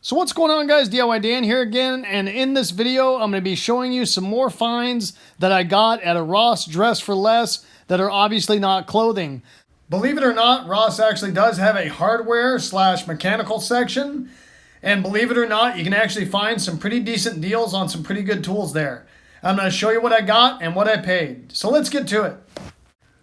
So what's going on, guys? DIY Dan here again, and in this video I'm going to be showing you some more finds that I got at a Ross Dress for Less that are obviously not clothing. Believe it or not, Ross actually does have a hardware / mechanical section, and believe it or not, you can actually find some pretty decent deals on some pretty good tools there. I'm going to show you what I got and what I paid. So let's get to it.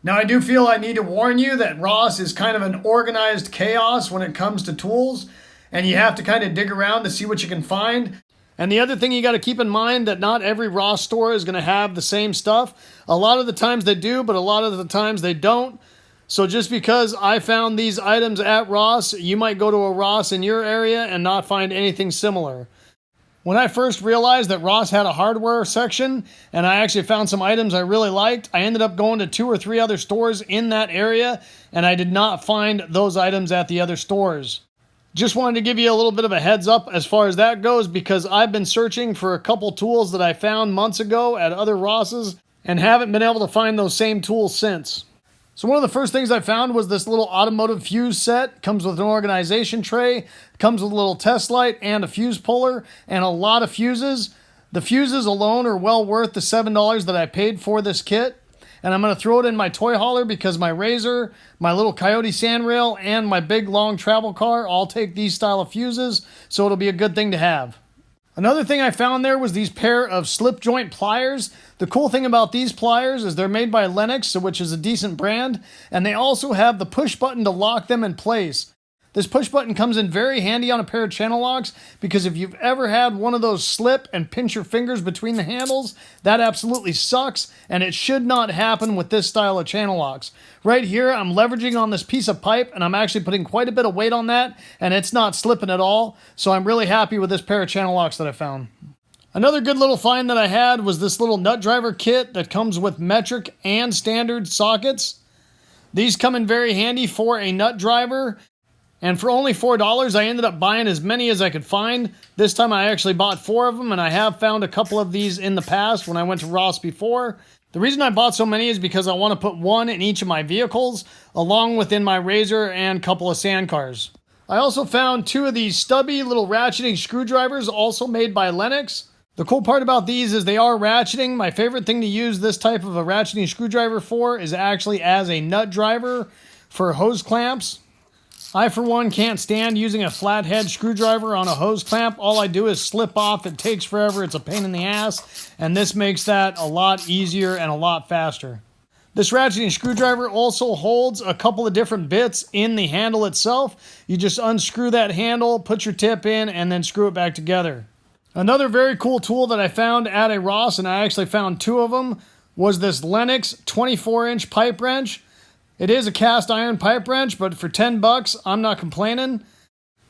Now, I do feel I need to warn you that Ross is kind of an organized chaos when it comes to tools, and you have to kind of dig around to see what you can find. And the other thing you got to keep in mind that not every Ross store is going to have the same stuff. A lot of the times they do, but a lot of the times they don't. So just because I found these items at Ross, you might go to a Ross in your area and not find anything similar. When I first realized that Ross had a hardware section and I actually found some items I really liked, I ended up going to 2 or 3 other stores in that area, and I did not find those items at the other stores. Just wanted to give you a little bit of a heads up as far as that goes, because I've been searching for a couple tools that I found months ago at other Rosses and haven't been able to find those same tools since. So one of the first things I found was this little automotive fuse set. Comes with an organization tray, comes with a little test light and a fuse puller and a lot of fuses. The fuses alone are well worth the $7 that I paid for this kit. And I'm going to throw it in my toy hauler because my Razor, my little Coyote sandrail, and my big long travel car all take these style of fuses, so it'll be a good thing to have. Another thing I found there was these pair of slip joint pliers. The cool thing about these pliers is they're made by Lenox, which is a decent brand, and they also have the push button to lock them in place. This push button comes in very handy on a pair of channel locks, because if you've ever had one of those slip and pinch your fingers between the handles, that absolutely sucks, and it should not happen with this style of channel locks. Right here, I'm leveraging on this piece of pipe, and I'm actually putting quite a bit of weight on that, and it's not slipping at all, so I'm really happy with this pair of channel locks that I found. Another good little find that I had was this little nut driver kit that comes with metric and standard sockets. These come in very handy for a nut driver. And for only $4, I ended up buying as many as I could find. This time I actually bought 4 of them, and I have found a couple of these in the past when I went to Ross before. The reason I bought so many is because I want to put one in each of my vehicles, along with in my Razor and a couple of sand cars. I also found 2 of these stubby little ratcheting screwdrivers, also made by Lenox. The cool part about these is they are ratcheting. My favorite thing to use this type of a ratcheting screwdriver for is actually as a nut driver for hose clamps. I, for one, can't stand using a flathead screwdriver on a hose clamp. All I do is slip off. It takes forever. It's a pain in the ass. And this makes that a lot easier and a lot faster. This ratcheting screwdriver also holds a couple of different bits in the handle itself. You just unscrew that handle, put your tip in, and then screw it back together. Another very cool tool that I found at a Ross, and I actually found 2 of them, was this Lenox 24-inch pipe wrench. It is a cast iron pipe wrench, but for $10, I'm not complaining.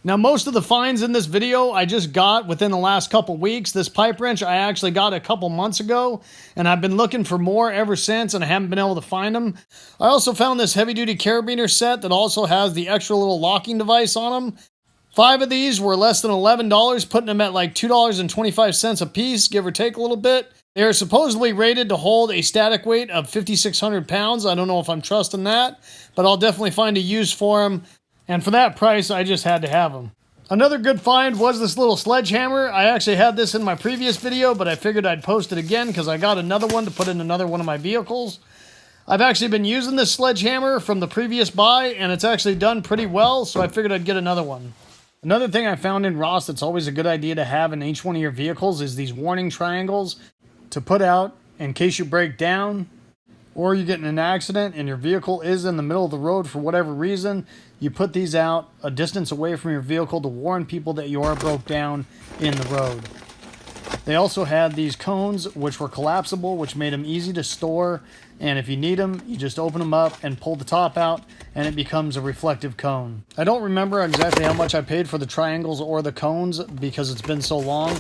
Now, most of the finds in this video I just got within the last couple weeks. This pipe wrench I actually got a couple months ago, and I've been looking for more ever since, and I haven't been able to find them. I also found this heavy-duty carabiner set that also has the extra little locking device on them. 5 of these were less than $11, putting them at like $2.25 a piece, give or take a little bit. They are supposedly rated to hold a static weight of 5,600 pounds. I don't know if I'm trusting that, but I'll definitely find a use for them. And for that price, I just had to have them. Another good find was this little sledgehammer. I actually had this in my previous video, but I figured I'd post it again because I got another one to put in another one of my vehicles. I've actually been using this sledgehammer from the previous buy, and it's actually done pretty well, so I figured I'd get another one. Another thing I found in Ross that's always a good idea to have in each one of your vehicles is these warning triangles to put out in case you break down or you get in an accident and your vehicle is in the middle of the road for whatever reason. You put these out a distance away from your vehicle to warn people that you are broke down in the road. They also had these cones which were collapsible, which made them easy to store, and if you need them, you just open them up and pull the top out and it becomes a reflective cone. I don't remember exactly how much I paid for the triangles or the cones because it's been so long,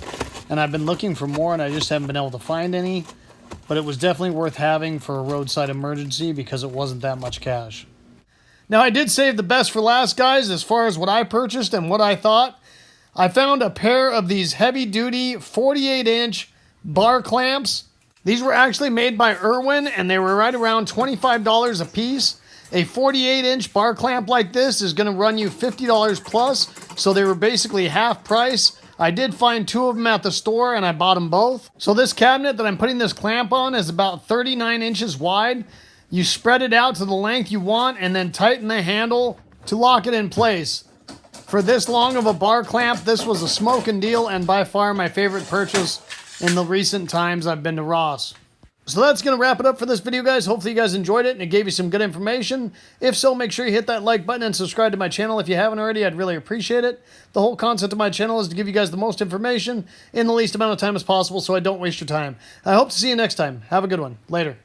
and I've been looking for more and I just haven't been able to find any, but it was definitely worth having for a roadside emergency because it wasn't that much cash. Now, I did save the best for last, guys, as far as what I purchased and what I thought. I found a pair of these heavy-duty 48-inch bar clamps. These were actually made by Irwin, and they were right around $25 a piece. A 48-inch bar clamp like this is going to run you $50 plus, so they were basically half price. I did find 2 of them at the store and I bought them both. So this cabinet that I'm putting this clamp on is about 39 inches wide. You spread it out to the length you want and then tighten the handle to lock it in place. For this long of a bar clamp, this was a smoking deal and by far my favorite purchase in the recent times I've been to Ross. So that's going to wrap it up for this video, guys. Hopefully you guys enjoyed it and it gave you some good information. If so, make sure you hit that like button and subscribe to my channel if you haven't already. I'd really appreciate it. The whole concept of my channel is to give you guys the most information in the least amount of time as possible so I don't waste your time. I hope to see you next time. Have a good one. Later.